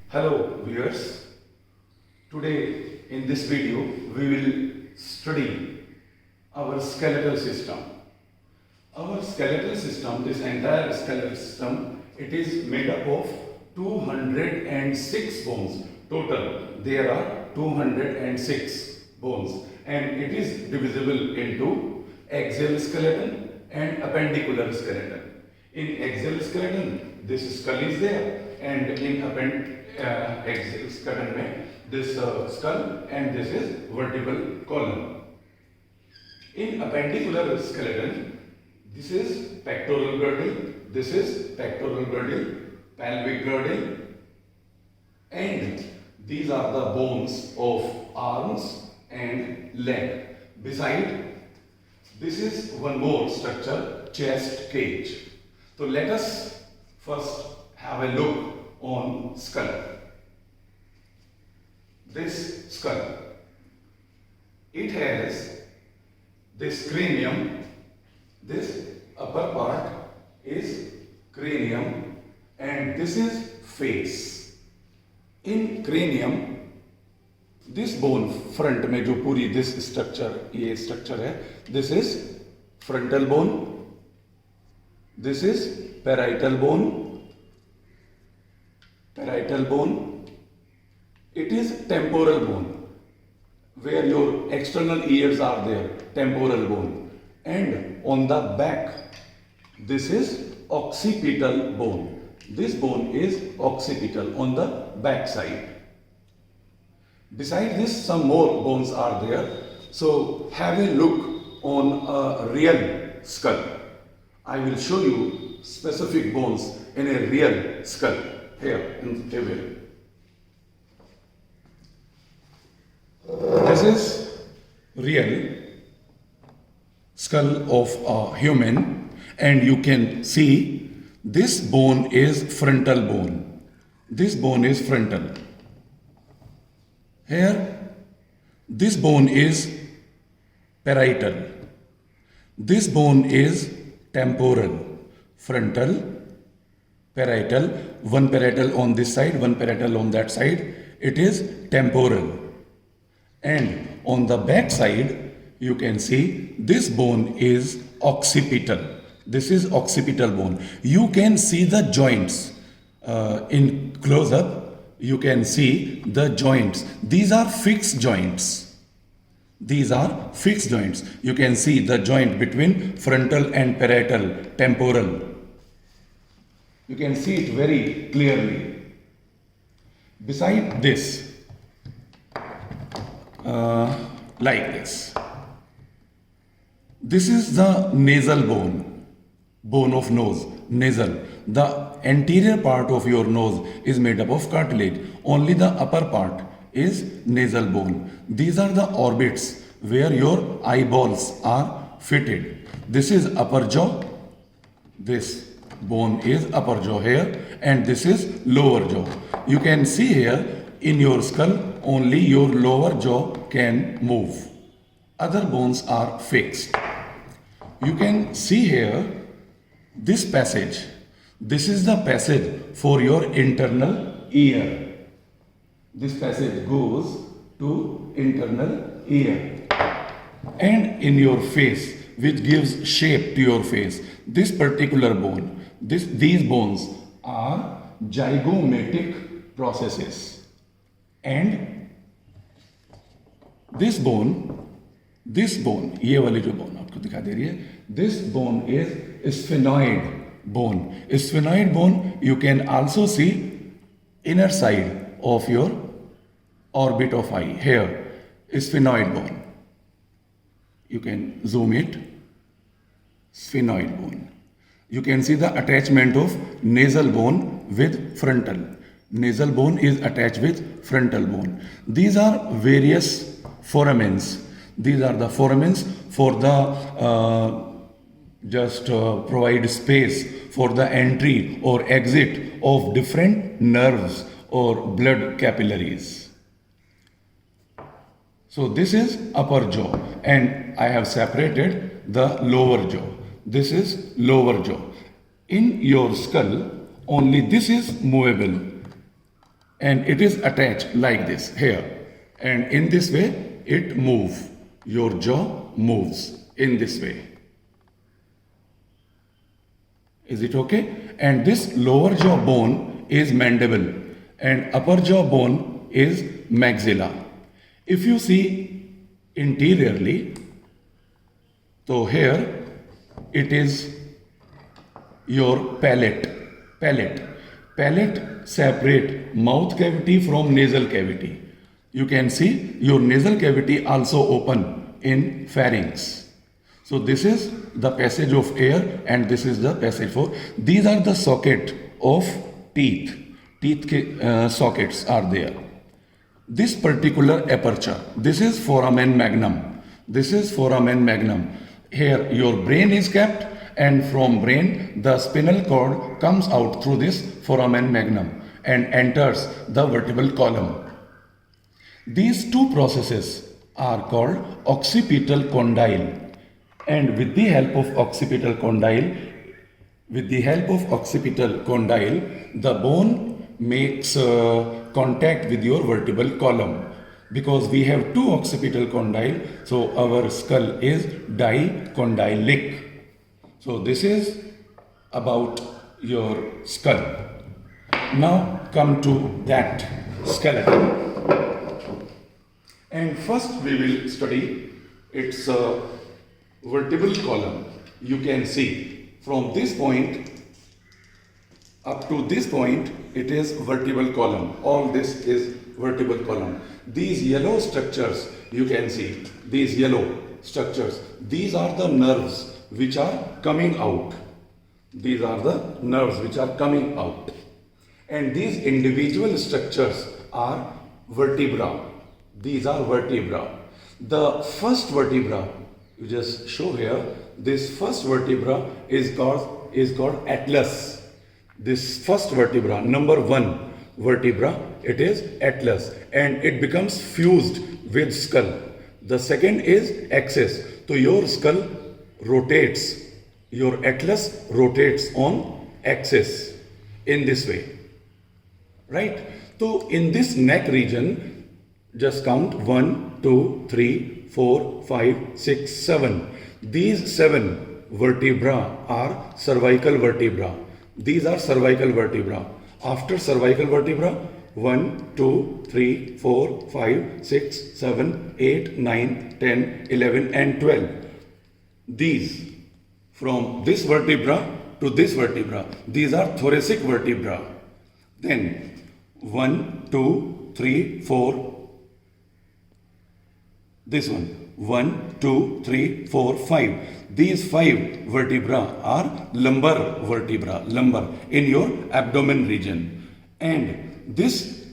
Hello viewers, today in this video we will study our skeletal system. Our skeletal system, this entire skeletal system, it is made up of 206 bones. Total there are 206 bones and it is divisible into axial skeleton and appendicular skeleton. In axial skeleton this skull is there and in axial skeleton में this skull and this is vertebral column. In appendicular skeleton this is pectoral girdle, this is pectoral girdle, pelvic girdle, and these are the bones of arms and leg. Beside this is one more structure, chest cage. So let us first have a look on skull. This skull, it has this cranium, this upper part is cranium and this is face. In cranium this bone front में जो पूरी this structure, ये structure है, this is frontal bone, this is parietal bone, it is temporal bone where your external ears are there, temporal bone, and on the back this is occipital bone. This bone is occipital on the back side. Beside this some more bones are there. So have a look on a real skull. I will show you specific bones in a real skull here in table. This is real skull of a human and you can see this bone is frontal bone. This bone is frontal. Here this bone is parietal. This bone is temporal. Frontal, parietal, one parietal on this side, one parietal on that side. It is temporal. And on the back side you can see this bone is occipital. This is occipital bone. You can see the joints in close up. You can see the joints. These are fixed joints. These are fixed joints. You can see the joint between frontal and parietal, temporal. You can see it very clearly. Beside this, like this. This is the nasal bone, bone of nose, nasal. The anterior part of your nose is made up of cartilage. Only the upper part is nasal bone. These are the orbits where your eyeballs are fitted. This is upper jaw. This bone is upper jaw here and this is lower jaw. You can see here in your skull only your lower jaw can move. Other bones are fixed. You can see here this passage. This is the passage for your internal ear. This passage goes to internal ear. And in your face, which gives shape to your face, this particular bone, these bones are zygomatic processes. And this bone, ये वाली जो bone आपको दिखा दे रही है, this bone is sphenoid bone. Sphenoid bone you can also see inner side of your orbit of eye. Here, sphenoid bone. You can zoom it. Sphenoid bone. You can see the attachment of nasal bone with frontal. Nasal bone is attached with frontal bone. These are various foramens. These are the foramens for the provide space for the entry or exit of different nerves or blood capillaries. So this is upper jaw and I have separated the lower jaw. This is lower jaw. In your skull only this is movable. and it is attached like this here, and in this way it moves. Your jaw moves in this way. Is it okay? And this lower jaw bone is mandible and upper jaw bone is maxilla. If you see interiorly, so here it is your palate. Palate separate mouth cavity from nasal cavity. You can see your nasal cavity also open in pharynx. So this is the passage of air and this is the passage for. These are the socket of teeth. Sockets are there. This particular aperture, this is foramen magnum. This is foramen magnum. Here your brain is kept, and from brain the spinal cord comes out through this foramen magnum and enters the vertebral column. These two processes are called occipital condyle, and with the help of occipital condyle, the bone makes contact with your vertebral column. Because we have two occipital condyle, so our skull is dicondylic. So this is about your skull. Now come to that skeleton. And first we will study its vertebral column. You can see from this point up to this point it is vertebral column. All this is vertebral column. These yellow structures, you can see these yellow structures, these are the nerves which are coming out. These are the nerves which are coming out. And these individual structures are vertebra. These are vertebra. The first vertebra, you just show here, this first vertebra is called atlas. This first vertebra, number 1 vertebra, it is atlas, and it becomes fused with skull. The second is axis. So your skull rotates, your atlas rotates on axis in this way, right? So in this neck region, just count 1, 2, 3, 4, 5, 6, 7. These 7 vertebra are cervical vertebra. These are cervical vertebra. After cervical vertebra, 1, 2, 3, 4, 5, 6, 7, 8, 9, 10, 11 and 12. These, from this vertebra to this vertebra, these are thoracic vertebra. Then 1, 2, 3, 4, this one, 1, 2, 3, 4, 5. These 5 vertebra are lumbar vertebra, lumbar, in your abdomen region. And this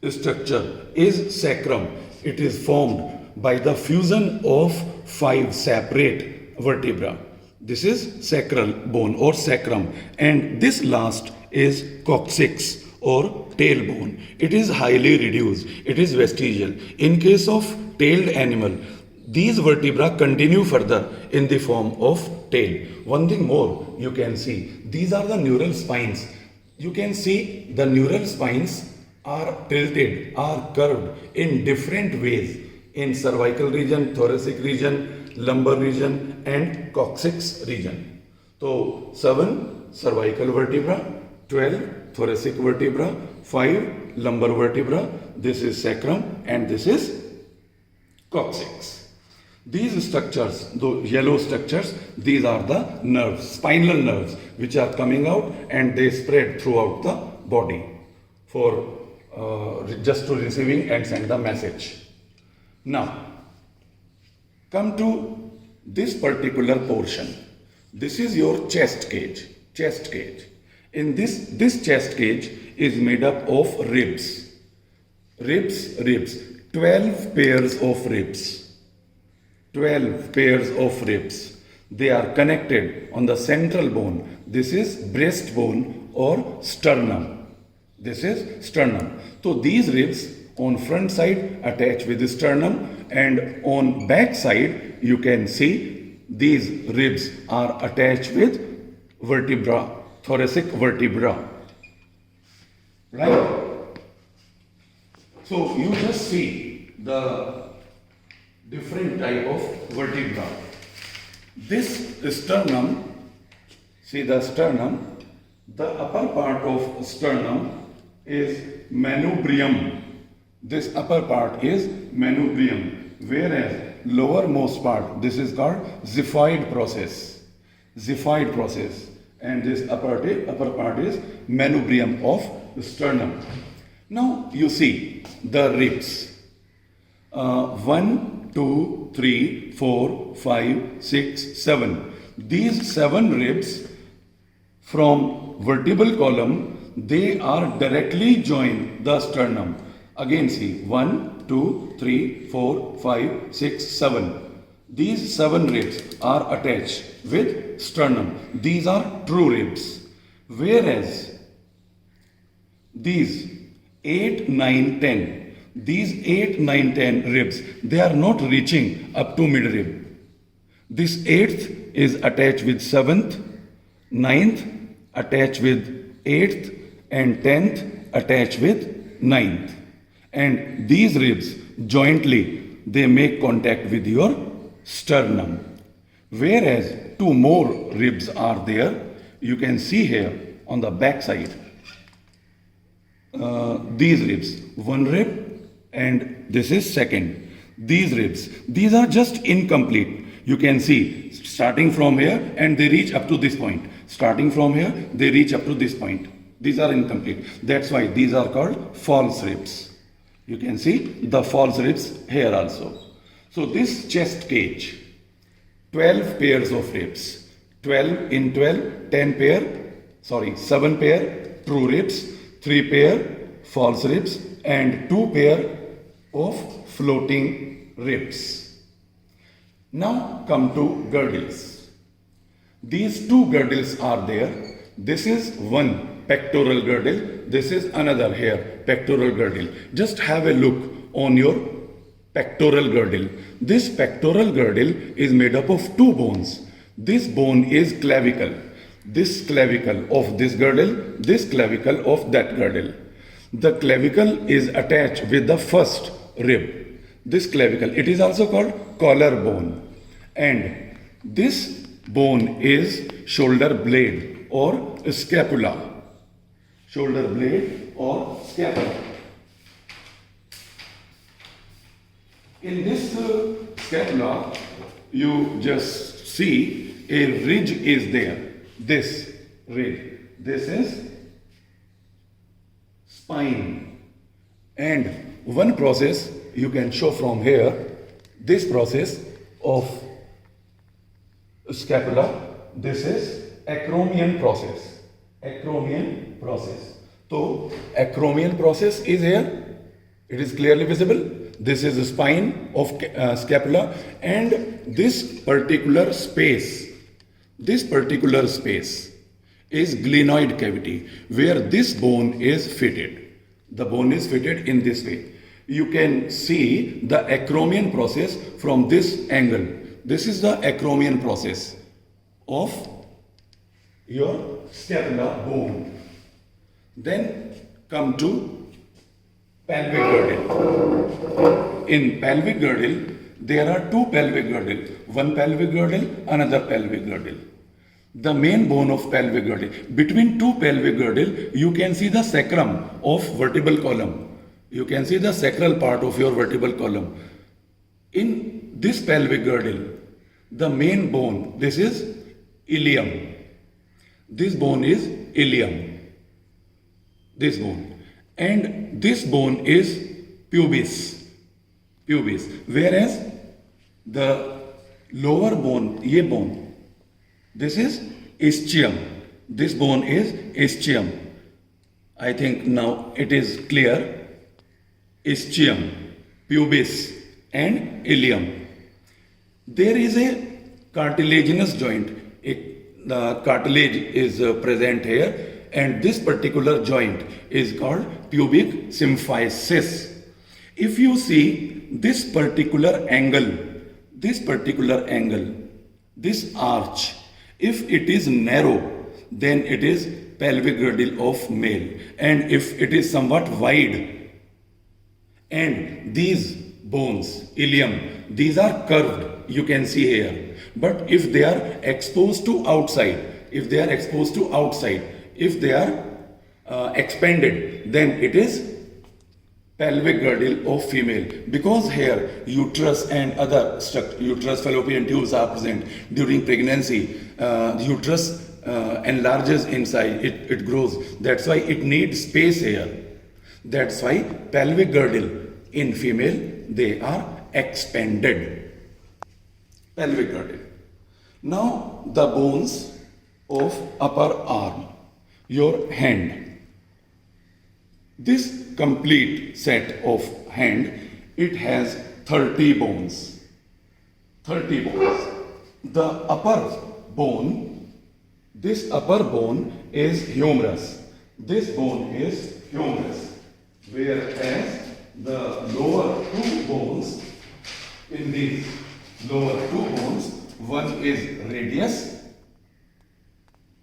structure is sacrum. It is formed by the fusion of 5 separate vertebra. This is sacral bone or sacrum, and this last is coccyx or tailbone. It is highly reduced. It is vestigial. In case of tailed animal, these vertebra continue further in the form of tail. One thing more, you can see, these are the neural spines. You can see the neural spines are tilted, are curved in different ways in cervical region, thoracic region, lumbar region and coccyx region. So 7 cervical vertebra, 12 thoracic vertebra, 5 lumbar vertebra, this is sacrum and this is coccyx. These structures, the yellow structures, these are the nerves, spinal nerves, which are coming out and they spread throughout the body for just to receiving and send the message. Now, come to this particular portion. This is your chest cage. Chest cage. In this chest cage is made up of ribs. Ribs. 12 pairs of ribs. 12 pairs of ribs. They are connected on the central bone. This is breastbone or sternum. This is sternum. So these ribs on front side attach with the sternum, and on back side you can see these ribs are attached with vertebra, thoracic vertebra. Right? So you just see the different type of vertebra. This sternum, see the sternum, the upper part of sternum is manubrium. This upper part is manubrium, whereas lowermost part, this is called xiphoid process. Xiphoid process. And this upper part is manubrium of sternum. Now you see the ribs. 1, 2, 3, 4, 5, 6, 7. These 7 ribs from vertebral column, they are directly joined the sternum. Again see 1, 2, 3, 4, 5, 6, 7. These 7 ribs are attached with sternum. These are true ribs. Whereas these 8, 9, 10, these 8, 9, 10 ribs, they are not reaching up to midrib. This 8th is attached with 7th, 9th attached with 8th, and 10th attached with 9th. And these ribs jointly, they make contact with your sternum. Whereas 2 more ribs are there. You can see here on the back side. These ribs, 1 rib, and this is second. These ribs, these are just incomplete. You can see starting from here and they reach up to this point. Starting from here, they reach up to this point. These are incomplete. That's why these are called false ribs. You can see the false ribs here also. So this chest cage, 12 pairs of ribs. 12 in 12, 10 pair, 7 pair true ribs, 3 pair false ribs, and 2 pair of floating ribs. Now come to girdles. These 2 girdles are there. This is one pectoral girdle. This is another here pectoral girdle. Just have a look on your pectoral girdle. This pectoral girdle is made up of 2 bones. This bone is clavicle. This clavicle of this girdle, this clavicle of that girdle. The clavicle is attached with the first rib. This clavicle, it is also called collar bone. And this bone is shoulder blade or scapula. Shoulder blade or scapula. In this scapula, you just see a ridge is there. This ridge. This is spine. And one process you can show from here, this process of scapula, this is acromion process. Acromion process. So, acromion process is here. It is clearly visible. This is the spine of scapula, and this particular space is glenoid cavity where this bone is fitted. The bone is fitted in this way. You can see the acromion process from this angle. This is the acromion process of your scapula bone. Then come to pelvic girdle. In pelvic girdle, there are 2 pelvic girdle. One pelvic girdle, another pelvic girdle. The main bone of pelvic girdle. Between 2 pelvic girdle, you can see the sacrum of vertebral column. You can see the sacral part of your vertebral column. In this pelvic girdle, the main bone, this is ilium. This bone is ilium. This bone. And this bone is pubis. Pubis. Whereas the lower bone, ye bone, this is ischium. This bone is ischium. I think now it is clear. Ischium, pubis, and ilium. There is a cartilaginous joint. The cartilage is present here, and this particular joint is called pubic symphysis. If you see this particular angle, this arch, if it is narrow, then it is pelvic girdle of male, and if it is somewhat wide, And these bones, ilium, these are curved, you can see here. But if they are exposed to outside, if they are exposed to outside, if they are expanded, then it is pelvic girdle of female, because here uterus and other uterus fallopian tubes are present during pregnancy. The uterus enlarges inside, it grows. That's why it needs space here. That's why pelvic girdle in female, they are expanded. Pelvic girdle. Now the bones of upper arm, your hand. This complete set of hand, it has 30 bones. 30 bones. The upper bone, this upper bone is humerus. This bone is humerus. Whereas the lower two bones, in these lower two bones, one is radius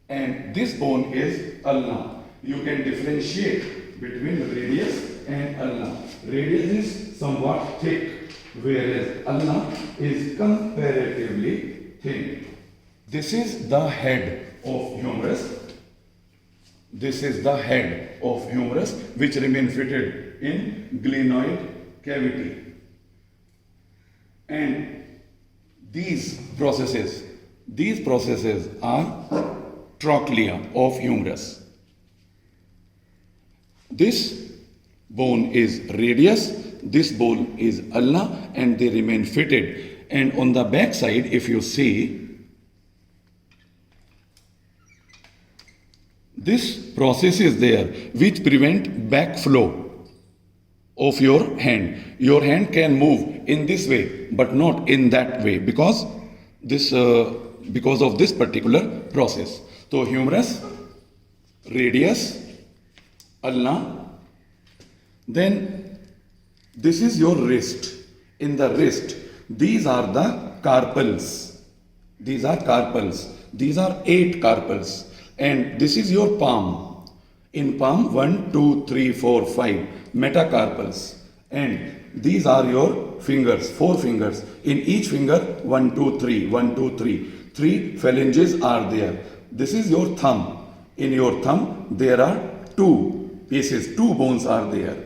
and this bone is ulna. You can differentiate between radius and ulna. Radius is somewhat thick, whereas ulna is comparatively thin. This is the head of humerus. This is the head of humerus, which remain fitted in glenoid cavity. And these processes are trochlea of humerus. This bone is radius, this bone is ulna, and they remain fitted. And on the back side, if you see, this process is there which prevent backflow of your hand. Your hand can move in this way, but not in that way, because of this particular process. So humerus, radius, ulna. Then this is your wrist. In the wrist, these are the carpals. These are carpals. These are 8 carpals. And this is your palm. In palm, 1, 2, 3, 4, 5 metacarpals. And these are your fingers, 4 fingers. In each finger, 1, 2, 3, 1, 2, 3. 3 phalanges are there. This is your thumb. In your thumb, there are 2 pieces, 2 bones are there.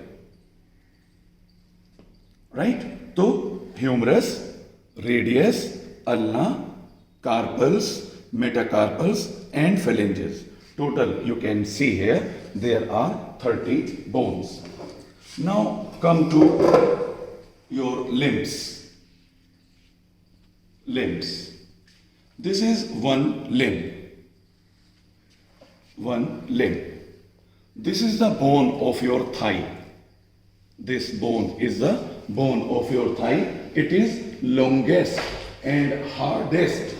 Right? So, humerus, radius, ulna, carpals, metacarpals, and phalanges. Total, you can see here, there are 30 bones. Now come to your limbs. Limbs. This is one limb. One limb. This is the bone of your thigh. This bone is the bone of your thigh. It is longest and hardest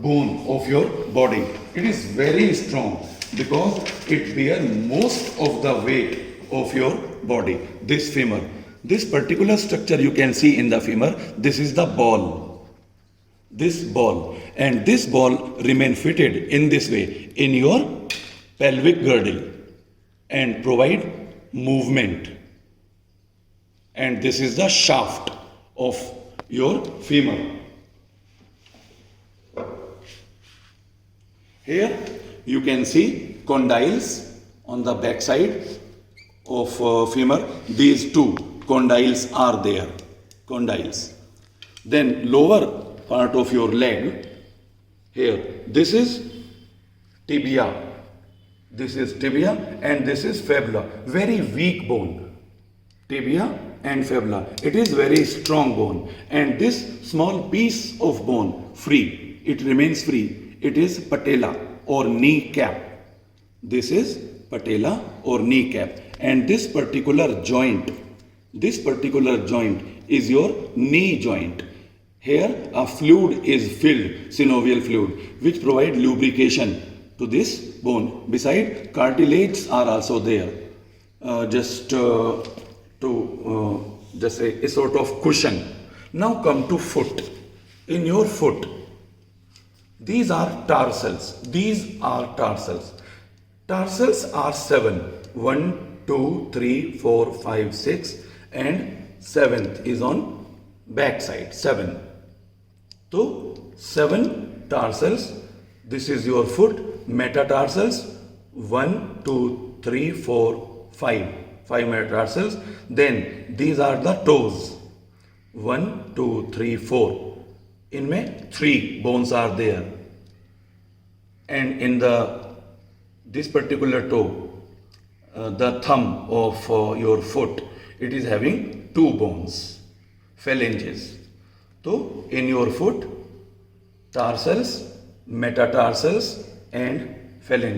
bone of your body. It is very strong because it bears most of the weight of your body. This femur. This particular structure you can see in the femur, this is the ball. This ball. And this ball remain fitted in this way in your pelvic girdle and provide movement. And this is the shaft of your femur. Here you can see condyles on the back side of femur. These 2 condyles are there. Condyles. Then lower part of your leg. Here, this is tibia. This is tibia and this is fibula. Very weak bone. Tibia and fibula. It is very strong bone. And this small piece of bone, free. It remains free. It is patella or kneecap. This is patella or kneecap. And this particular joint is your knee joint. Here a fluid is filled, synovial fluid, which provide lubrication to this bone. Beside, cartilages are also there, just a sort of cushion. Now come to foot. In your foot, these are tarsals. These are tarsals. Tarsals are 7. 1, 2, 3, 4, 5, 6. and seventh is on back side, 7. So 7 tarsals. This is your foot. Metatarsals 1, 2, 3, 4, 5. 5 metatarsals. Then these are the toes. 1, 2, 3, 4. इनमें 3 bones are there. And in this particular toe, the thumb of your foot, it is having 2 bones, phalanges. So in your foot, tarsals, metatarsals and phalanges.